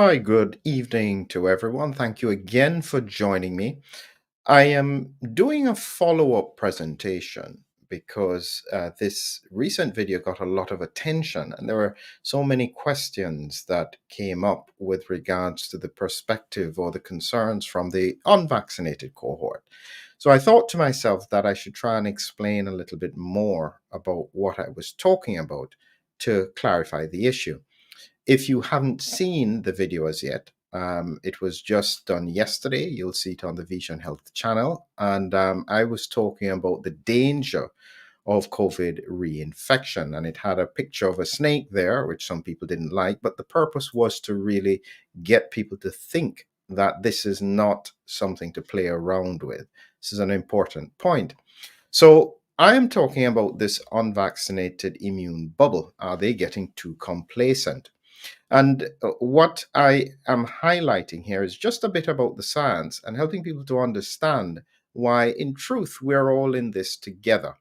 Hi, good evening to everyone. Thank you again for joining me. I am doing a follow up presentation because this recent video got a lot of attention, and there were so many questions that came up with regards to the perspective or the concerns from the unvaccinated cohort. So I thought to myself that I should try and explain a little bit more about what I was talking about to clarify the issue. If you haven't seen the video as yet, it was just done yesterday. You'll see it on the Vision Health channel. And I was talking about the danger of COVID reinfection. And it had a picture of a snake there, which some people didn't like. But the purpose was to really get people to think that this is not something to play around with. This is an important point. So I am talking about this unvaccinated immune bubble. Are they getting too complacent? And what I am highlighting here is just a bit about the science and helping people to understand why, in truth, we're all in this together.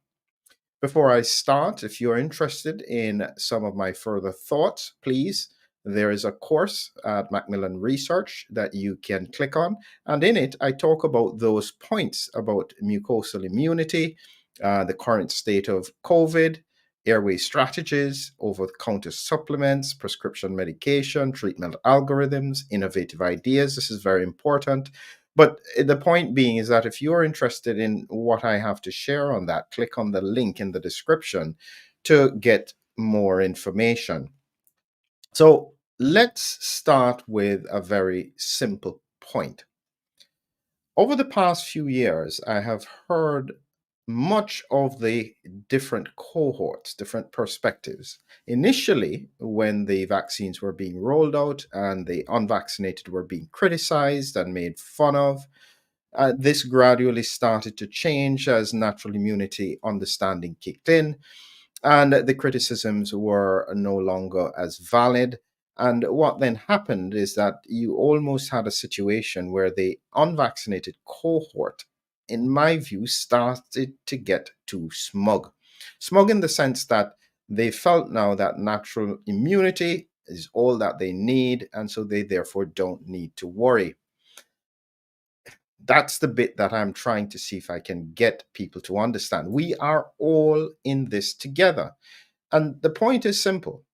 Before I start, if you're interested in some of my further thoughts, please, there is a course at McMillan Research that you can click on. And in it, I talk about those points about mucosal immunity, the current state of COVID, airway strategies, over the counter supplements, prescription medication, treatment algorithms, innovative ideas. This is very important. But the point being is that if you're interested in what I have to share on that, click on the link in the description to get more information. So let's start with a very simple point. Over the past few years, I have heard much of the different cohorts, different perspectives. Initially, when the vaccines were being rolled out and the unvaccinated were being criticized and made fun of, this gradually started to change as natural immunity understanding kicked in, and the criticisms were no longer as valid. And what then happened is that you almost had a situation where the unvaccinated cohort, in my view, started to get too smug. Smug in the sense that they felt now that natural immunity is all that they need, and so they therefore don't need to worry. That's the bit that I'm trying to see if I can get people to understand. We are all in this together. And the point is simple.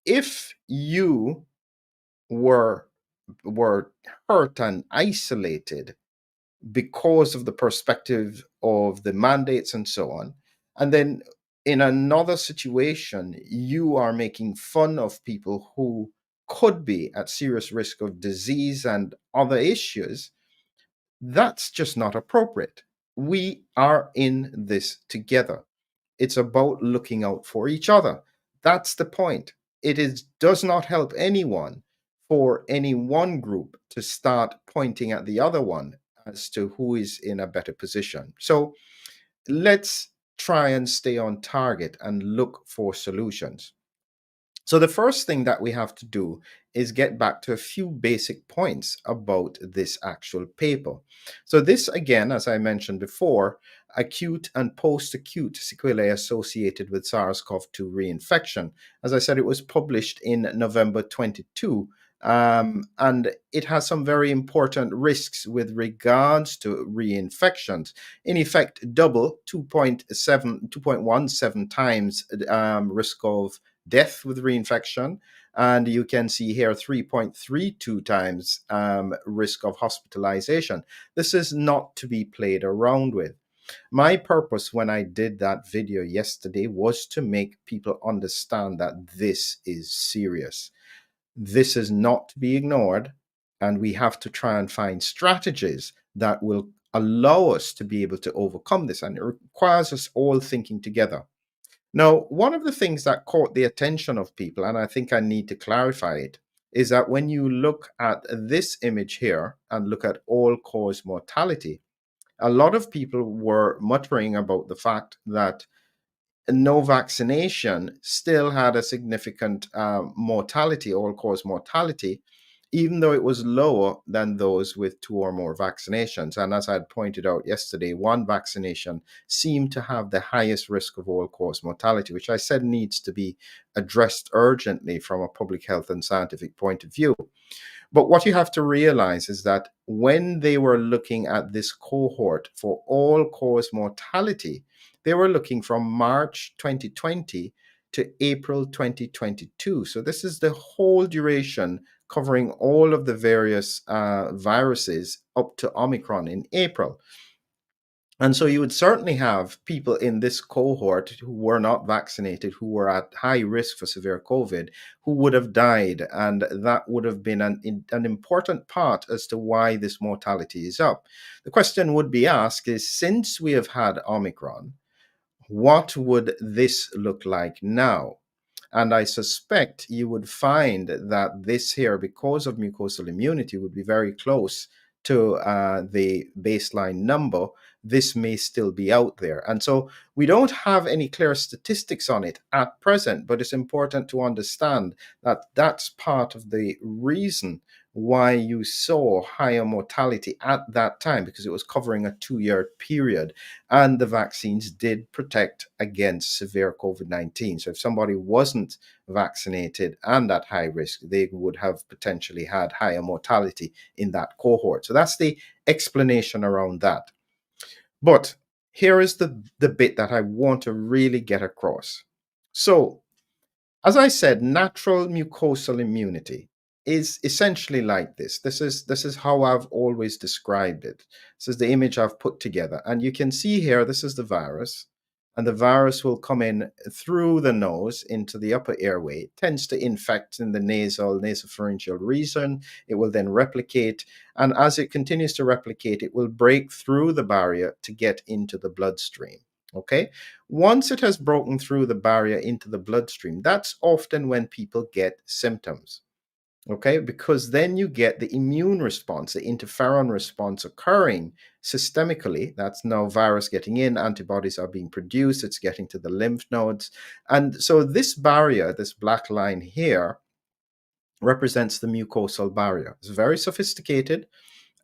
If you were were hurt and isolated because of the perspective of the mandates and so on, and then in another situation you are making fun of people who could be at serious risk of disease and other issues, that's just not appropriate. We are in this together. It's about looking out for each other. That's the point. Does not help anyone for any one group to start pointing at the other one as to who is in a better position. So let's try and stay on target and look for solutions. So, the first thing that we have to do is get back to a few basic points about this actual paper. So, this again, as I mentioned before, acute and post acute sequelae associated with SARS CoV 2 reinfection. As I said, it was published in November 22. And it has some very important risks with regards to reinfections. In effect, double 2.17 times risk of death with reinfection. And you can see here 3.32 times risk of hospitalization. This is not to be played around with. My purpose when I did that video yesterday was to make people understand that this is serious. This is not to be ignored, and we have to try and find strategies that will allow us to be able to overcome this. And it requires us all thinking together. Now, one of the things that caught the attention of people, and I think I need to clarify it, is that when you look at this image here and look at all cause mortality, a lot of people were muttering about the fact that no vaccination still had a significant mortality, all cause mortality, even though it was lower than those with two or more vaccinations. And as I had pointed out yesterday, one vaccination seemed to have the highest risk of all cause mortality, which I said needs to be addressed urgently from a public health and scientific point of view. But what you have to realize is that when they were looking at this cohort for all cause mortality, they were looking from March 2020 to April 2022. So this is the whole duration covering all of the various viruses up to Omicron in April. And so you would certainly have people in this cohort who were not vaccinated, who were at high risk for severe COVID, who would have died. And that would have been an important part as to why this mortality is up. The question would be asked is, since we have had Omicron, what would this look like now? And I suspect you would find that this here, because of mucosal immunity, would be very close to the baseline number. This may still be out there. And so we don't have any clear statistics on it at present, but it's important to understand that that's part of the reason why you saw higher mortality at that time, because it was covering a 2-year period and the vaccines did protect against severe COVID-19. So if somebody wasn't vaccinated and at high risk, they would have potentially had higher mortality in that cohort. So that's the explanation around that. But here is the bit that I want to really get across. So as I said, natural mucosal immunity is essentially like this. This is how I've always described it. This is the image I've put together. And you can see here, this is the virus. And the virus will come in through the nose into the upper airway. It tends to infect in the nasopharyngeal region. It will then replicate. And as it continues to replicate, it will break through the barrier to get into the bloodstream. Okay. Once it has broken through the barrier into the bloodstream, that's often when people get symptoms. Okay, because then you get the immune response, the interferon response occurring systemically. That's now virus getting in, antibodies are being produced, it's getting to the lymph nodes. And so this barrier, this black line here, represents the mucosal barrier. It's very sophisticated.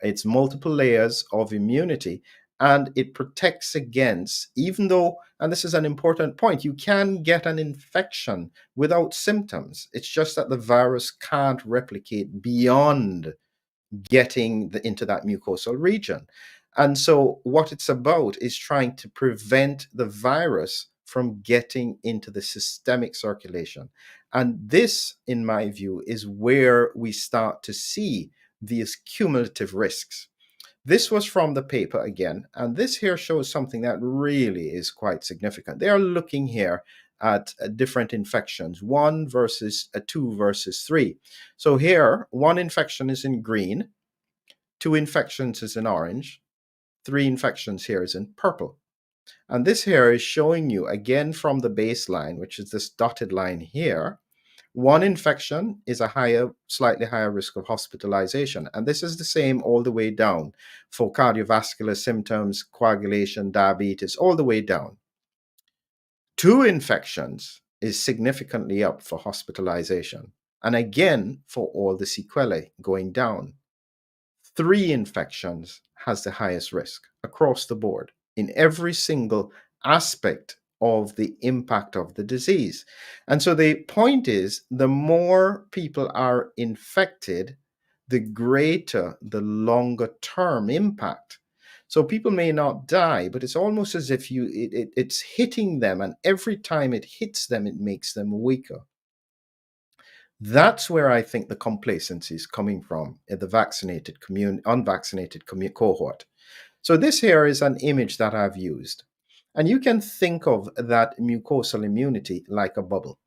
It's multiple layers of immunity, and it protects against, even though, and this is an important point, you can get an infection without symptoms. It's just that the virus can't replicate beyond getting into that mucosal region. And so, what it's about is trying to prevent the virus from getting into the systemic circulation. And this, in my view, is where we start to see these cumulative risks. This was from the paper again, and this here shows something that really is quite significant. They are looking here at different infections, 1 versus 2 versus 3. So here, 1 infection is in green, 2 infections is in orange, 3 infections here is in purple. And this here is showing you again from the baseline, which is this dotted line here. 1 infection is a slightly higher risk of hospitalization. And this is the same all the way down for cardiovascular symptoms, coagulation, diabetes, all the way down. 2 infections is significantly up for hospitalization. And again, for all the sequelae going down. 3 infections has the highest risk across the board in every single aspect of the impact of the disease. And so the point is, the more people are infected, the greater the longer term impact. So people may not die, but it's almost as if it's hitting them, and every time it hits them, it makes them weaker. That's where I think the complacency is coming from in the unvaccinated cohort. So this here is an image that I've used. And you can think of that mucosal immunity like a bubble.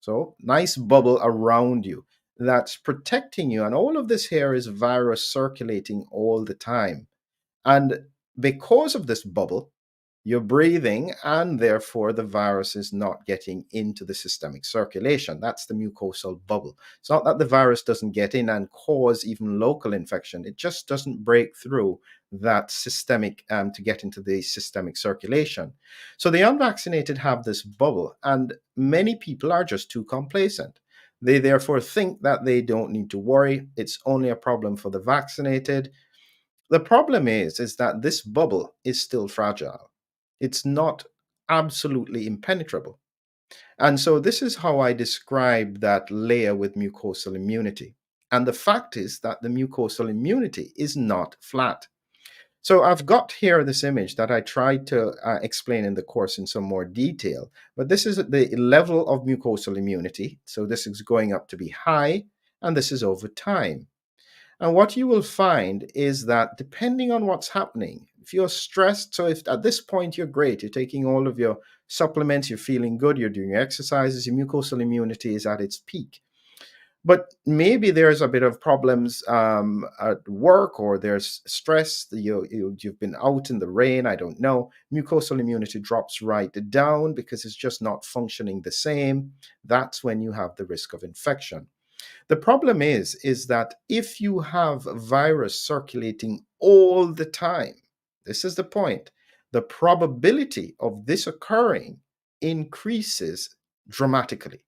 So nice bubble around you that's protecting you. And all of this here is virus circulating all the time. And because of this bubble, you're breathing, and therefore the virus is not getting into the systemic circulation. That's the mucosal bubble. It's not that the virus doesn't get in and cause even local infection. It just doesn't break through that systemic to get into the systemic circulation. So the unvaccinated have this bubble, and many people are just too complacent. They therefore think that they don't need to worry. It's only a problem for the vaccinated. The problem is that this bubble is still fragile. It's not absolutely impenetrable. And so this is how I describe that layer with mucosal immunity. And the fact is that the mucosal immunity is not flat. So I've got here this image that I tried to explain in the course in some more detail, but this is the level of mucosal immunity. So this is going up to be high, and this is over time. And what you will find is that depending on what's happening, if you're stressed, so if at this point you're great, you're taking all of your supplements, you're feeling good, you're doing your exercises, your mucosal immunity is at its peak. But maybe there's a bit of problems at work, or there's stress. You've been out in the rain. I don't know. Mucosal immunity drops right down because it's just not functioning the same. That's when you have the risk of infection. The problem is that if you have a virus circulating all the time, this is the point, the probability of this occurring increases dramatically.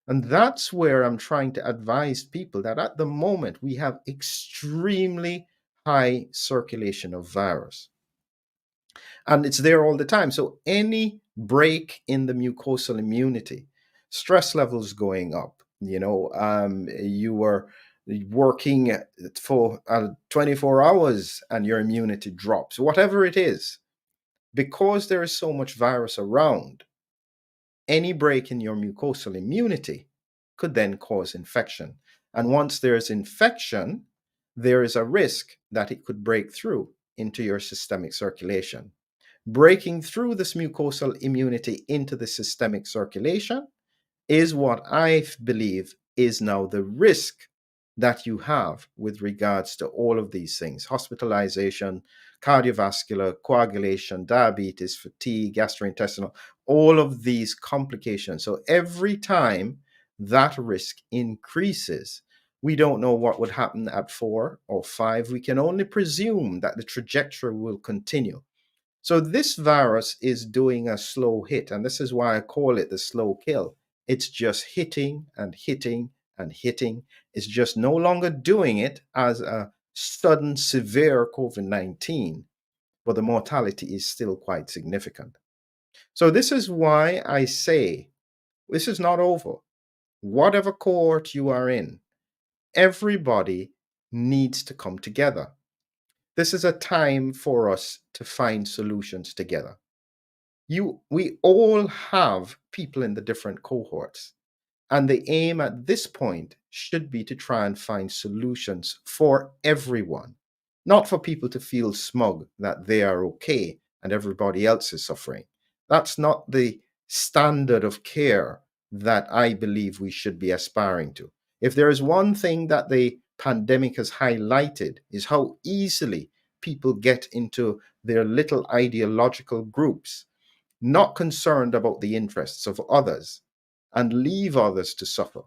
And that's where I'm trying to advise people that at the moment we have extremely high circulation of virus. And it's there all the time. So any break in the mucosal immunity, stress levels going up, you were working for 24 hours and your immunity drops, whatever it is, because there is so much virus around, any break in your mucosal immunity could then cause infection. And once there's infection, there is a risk that it could break through into your systemic circulation. Breaking through this mucosal immunity into the systemic circulation is what I believe is now the risk that you have with regards to all of these things: hospitalization, cardiovascular, coagulation, diabetes, fatigue, gastrointestinal, all of these complications. So every time that risk increases, we don't know what would happen at 4 or 5. We can only presume that the trajectory will continue. So this virus is doing a slow hit, and this is why I call it the slow kill. It's just hitting and hitting and hitting. It's just no longer doing it as a sudden severe COVID-19, but the mortality is still quite significant. So this is why I say this is not over. Whatever cohort you are in, everybody needs to come together. This is a time for us to find solutions together. We all have people in the different cohorts, and the aim at this point should be to try and find solutions for everyone, not for people to feel smug that they are okay and everybody else is suffering. That's not the standard of care that I believe we should be aspiring to. If there is one thing that the pandemic has highlighted, is how easily people get into their little ideological groups, not concerned about the interests of others, and leave others to suffer.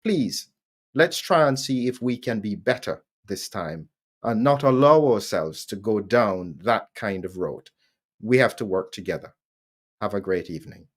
Please, let's try and see if we can be better this time and not allow ourselves to go down that kind of road. We have to work together. Have a great evening.